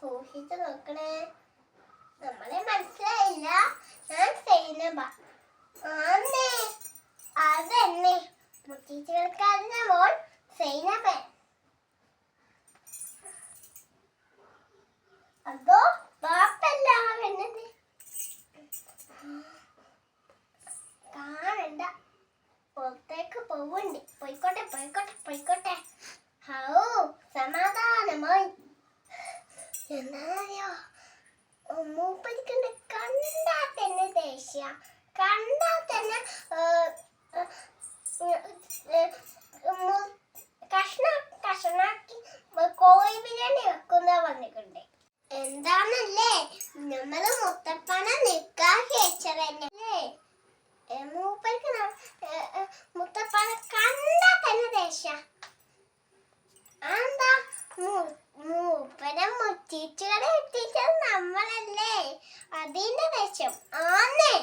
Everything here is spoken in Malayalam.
സൂക്ഷിച്ചു നോക്കണേ. നമ്മളെ മനസ്സിലായില്ല. ഞാൻ സൈനബ. ആന്നേ അതന്നെ മുത്തീച്ചുകൾക്കാരുടെ മോൾ സൈനബൻ. അതോ ബാപ്പല്ല വരുന്നത്. കാണണ്ട. പുറത്തേക്ക് പോവുണ്ട്. പോയിക്കോട്ടെ പോയിക്കോട്ടെ പോയിക്കോട്ടെ. ഹൗ സമാധാനമായി. എന്നായോ മൂപ്പരിക്കണ്ട് കണ്ടാ തന്നെ ദേഷ്യ. കണ്ടാ തന്നെ കഷ്ണാക്കി കോഴി ബിരിയാണി വെക്കുന്ന പറഞ്ഞിട്ടുണ്ട്. എന്താണല്ലേ നമ്മള് മുത്തപ്പനെ നിക്കാഹി വെച്ചതല്ലേ. മൂപ്പർക്ക് മുത്തപ്പനെ കണ്ടാ തന്നെ ദേഷ്യ. എന്താ മൂപ്പനെ മുറ്റിച്ചുകളെ എത്തിച്ചത് നമ്മളല്ലേ. അതിന്റെ ദേഷ്യം ആന്നേ.